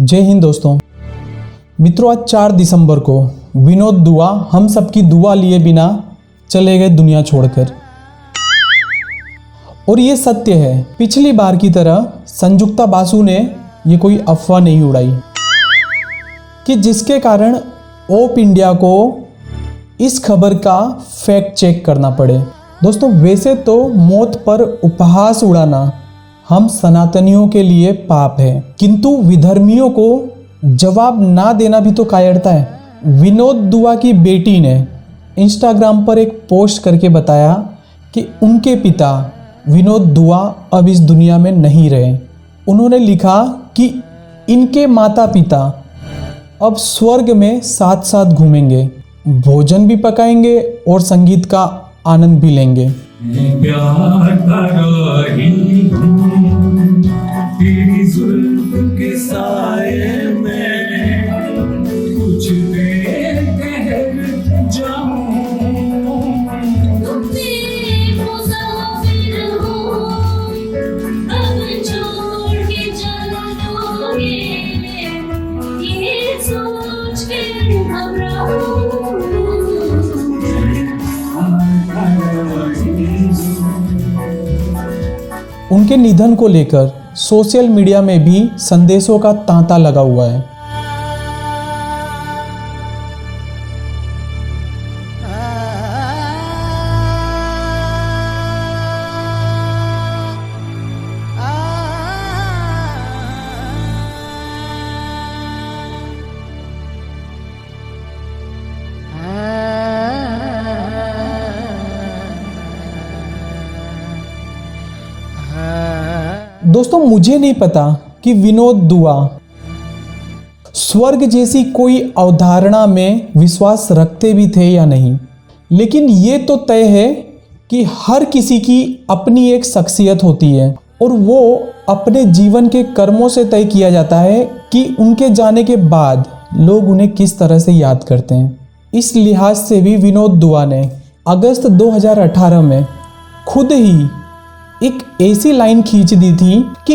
जय हिंद दोस्तों। मित्रों, आज 4 दिसंबर को विनोद दुआ हम सबकी दुआ लिए बिना चले गए दुनिया छोड़कर। और ये सत्य है, पिछली बार की तरह संजुक्ता बासु ने ये कोई अफवाह नहीं उड़ाई कि जिसके कारण ओप इंडिया को इस खबर का फैक्ट चेक करना पड़े। दोस्तों, वैसे तो मौत पर उपहास उड़ाना हम सनातनियों के लिए पाप है, किंतु विधर्मियों को जवाब ना देना भी तो कायरता है। विनोद दुआ की बेटी ने इंस्टाग्राम पर एक पोस्ट करके बताया कि उनके पिता विनोद दुआ अब इस दुनिया में नहीं रहे। उन्होंने लिखा कि इनके माता पिता अब स्वर्ग में साथ साथ घूमेंगे, भोजन भी पकाएंगे और संगीत का आनंद भी लेंगे। प्यार का रही हूँ तेरी जुल्फ के साए में, कुछ देर ठहर जाऊं, तुम तेरे मुसाफिर हो, अब छोड़ के चलोगे, ये सोच के घबराऊं। उनके निधन को लेकर सोशल मीडिया में भी संदेशों का तांता लगा हुआ है। दोस्तों, मुझे नहीं पता कि विनोद दुआ स्वर्ग जैसी कोई अवधारणा में विश्वास रखते भी थे या नहीं, लेकिन ये तो तय है कि हर किसी की अपनी एक शख्सियत होती है और वो अपने जीवन के कर्मों से तय किया जाता है कि उनके जाने के बाद लोग उन्हें किस तरह से याद करते हैं। इस लिहाज से भी विनोद दुआ ने अगस्त 2018 में खुद ही एक ऐसी लाइन खींच दी थी कि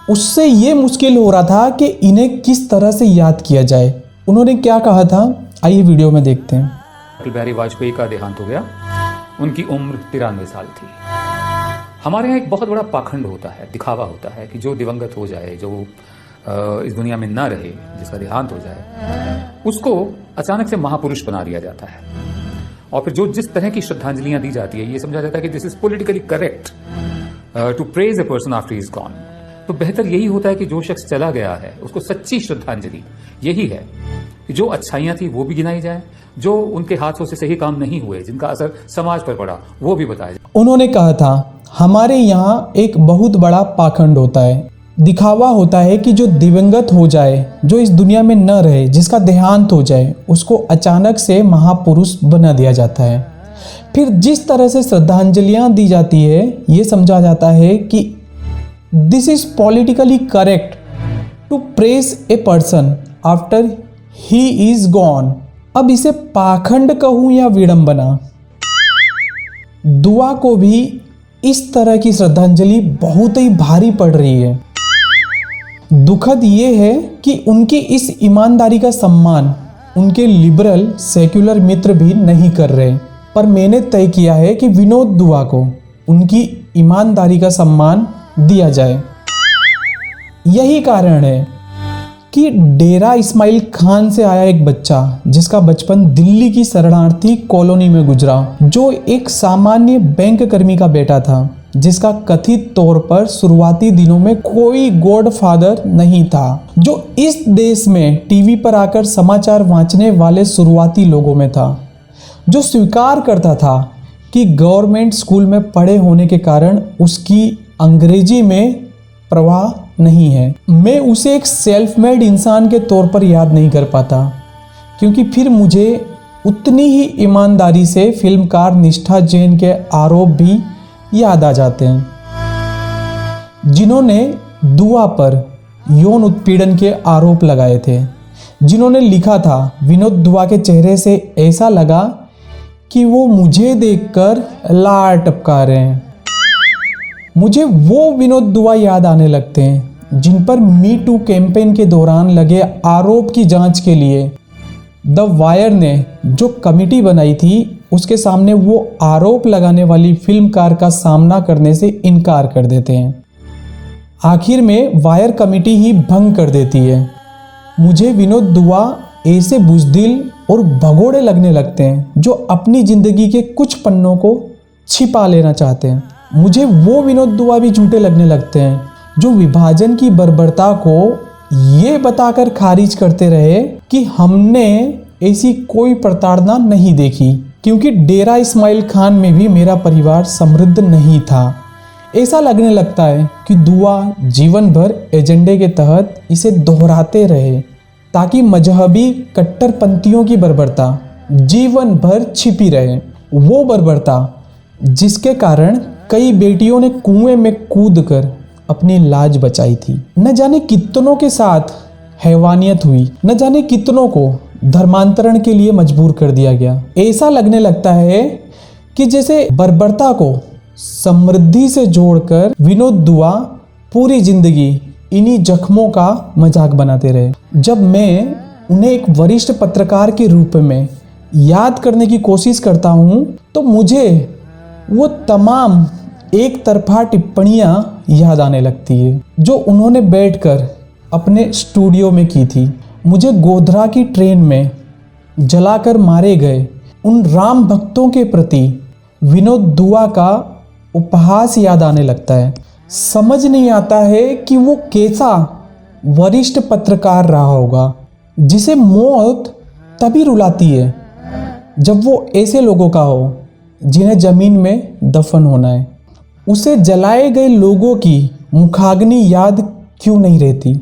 उससे ये मुश्किल हो रहा था कि इन्हें किस तरह से याद किया जाए। उन्होंने क्या कहा था, आइए वीडियो में देखते हैं। अटल बिहारी वाजपेयी का देहांत हो गया। उनकी उम्र 93 साल थी। हमारे यहाँ एक बहुत बड़ा पाखंड होता है, दिखावा होता है कि जो दिवंगत हो जाए, जो इस दुनिया में ना रहे, जिसका देहांत हो जाए, उसको अचानक से महापुरुष बना दिया जाता है। और फिर जो जिस तरह की श्रद्धांजलियां दी जाती है, ये समझा जाता है कि this is politically correct to praise a person after he is gone. तो बेहतर यही होता है कि जो शख्स चला गया है उसको सच्ची श्रद्धांजलि यही है कि जो अच्छाइयां थी वो भी गिनाई जाए, जो उनके हाथों से सही काम नहीं हुए, जिनका असर समाज पर पड़ा, वो भी बताया जाए। उन्होंने कहा था, हमारे यहाँ एक बहुत बड़ा पाखंड होता है, दिखावा होता है कि जो दिवंगत हो जाए, जो इस दुनिया में न रहे, जिसका देहांत हो जाए, उसको अचानक से महापुरुष बना दिया जाता है। फिर जिस तरह से श्रद्धांजलियां दी जाती है, ये समझा जाता है कि this is politically correct to praise a person after he is gone. अब इसे पाखंड कहूं या विडंबना, दुआ को भी इस तरह की श्रद्धांजलि बहुत ही भारी पड़ रही है। दुखद ये है कि उनकी इस ईमानदारी का सम्मान उनके लिबरल सेक्युलर मित्र भी नहीं कर रहे, पर मैंने तय किया है कि विनोद दुआ को उनकी ईमानदारी का सम्मान दिया जाए। यही कारण है कि डेरा इस्माइल खान से आया एक बच्चा, जिसका बचपन दिल्ली की शरणार्थी कॉलोनी में गुजरा, जो एक सामान्य बैंक कर्मी का बेटा था, जिसका कथित तौर पर शुरुआती दिनों में कोई गॉडफादर नहीं था, जो इस देश में टीवी पर आकर समाचार वांचने वाले शुरुआती लोगों में था, जो स्वीकार करता था कि गवर्नमेंट स्कूल में पढ़े होने के कारण उसकी अंग्रेजी में प्रवाह नहीं है। मैं उसे एक सेल्फ मेड इंसान के तौर पर याद नहीं कर पाता, क्योंकि फिर मुझे उतनी ही ईमानदारी से फिल्मकार निष्ठा जैन के आरोप भी याद आ जाते हैं, जिन्होंने दुआ पर यौन उत्पीड़न के आरोप लगाए थे, जिन्होंने लिखा था, विनोद दुआ के चेहरे से ऐसा लगा कि वो मुझे देखकर लार टपका रहे हैं। मुझे वो विनोद दुआ याद आने लगते हैं जिन पर मी टू कैंपेन के दौरान लगे आरोप की जांच के लिए द वायर ने जो कमिटी बनाई थी उसके सामने वो आरोप लगाने वाली फिल्मकार का सामना करने से इनकार कर देते हैं। आखिर में वायर कमिटी ही भंग कर देती है। मुझे विनोद दुआ ऐसे बुज़दिल और भगोड़े लगने लगते हैं जो अपनी ज़िंदगी के कुछ पन्नों को छिपा लेना चाहते हैं। मुझे वो विनोद दुआ भी झूठे लगने लगते हैं जो विभाजन की बर्बरता को ये बताकर खारिज करते रहे कि हमने ऐसी कोई प्रताड़ना नहीं देखी, क्योंकि डेरा इस्माइल खान में भी मेरा परिवार समृद्ध नहीं था। ऐसा लगने लगता है कि दुआ जीवन भर एजेंडे के तहत इसे दोहराते रहे ताकि मजहबी कट्टरपंथियों की बर्बरता जीवन भर छिपी रहे। वो बर्बरता जिसके कारण कई बेटियों ने कुएं में कूदकर अपनी लाज बचाई थी। न जाने कितनों के साथ हैवानियत हुई, न जाने कितनों को धर्मांतरण के लिए मजबूर कर दिया गया। ऐसा लगने लगता है कि जैसे बर्बरता को समृद्धि से जोड़कर विनोद दुआ पूरी जिंदगी इन्हीं जख्मों का मजाक बनाते रहे। जब मैं उन्हें एक वरिष्ठ पत्रकार के रूप में याद करने की कोशिश करता हूँ तो मुझे वो तमाम एक तरफा टिप्पणियाँ याद आने लगती है जो उन्होंने बैठकर अपने स्टूडियो में की थी। मुझे गोधरा की ट्रेन में जलाकर मारे गए उन राम भक्तों के प्रति विनोद दुआ का उपहास याद आने लगता है। समझ नहीं आता है कि वो कैसा वरिष्ठ पत्रकार रहा होगा जिसे मौत तभी रुलाती है जब वो ऐसे लोगों का हो जिन्हें जमीन में दफन होना है। उसे जलाए गए लोगों की मुखाग्नि याद क्यों नहीं रहती?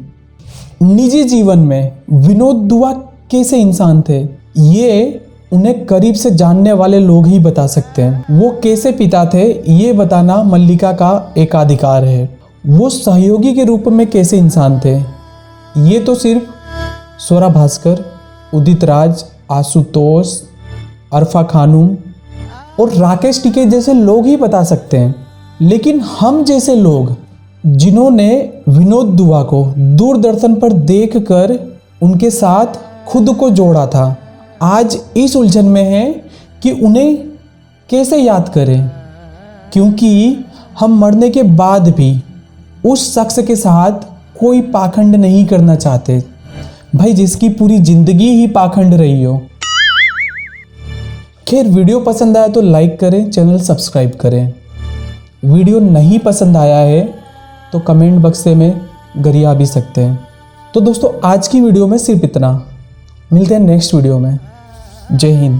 निजी जीवन में विनोद दुआ कैसे इंसान थे ये उन्हें करीब से जानने वाले लोग ही बता सकते हैं। वो कैसे पिता थे ये बताना मल्लिका का एकाधिकार है। वो सहयोगी के रूप में कैसे इंसान थे ये तो सिर्फ स्वरा भास्कर, उदित राज, आशुतोष, अरफा खानूम और राकेश टिके जैसे लोग ही बता सकते हैं। लेकिन हम जैसे लोग जिन्होंने विनोद दुआ को दूरदर्शन पर देखकर उनके साथ खुद को जोड़ा था, आज इस उलझन में है कि उन्हें कैसे याद करें, क्योंकि हम मरने के बाद भी उस शख्स के साथ कोई पाखंड नहीं करना चाहते भाई, जिसकी पूरी जिंदगी ही पाखंड रही हो। खैर, वीडियो पसंद आया तो लाइक करें, चैनल सब्सक्राइब करें। वीडियो नहीं पसंद आया है तो कमेंट बक्स में गरिया भी सकते हैं। तो दोस्तों, आज की वीडियो में सिर्फ इतना। मिलते हैं नेक्स्ट वीडियो में। जय हिंद।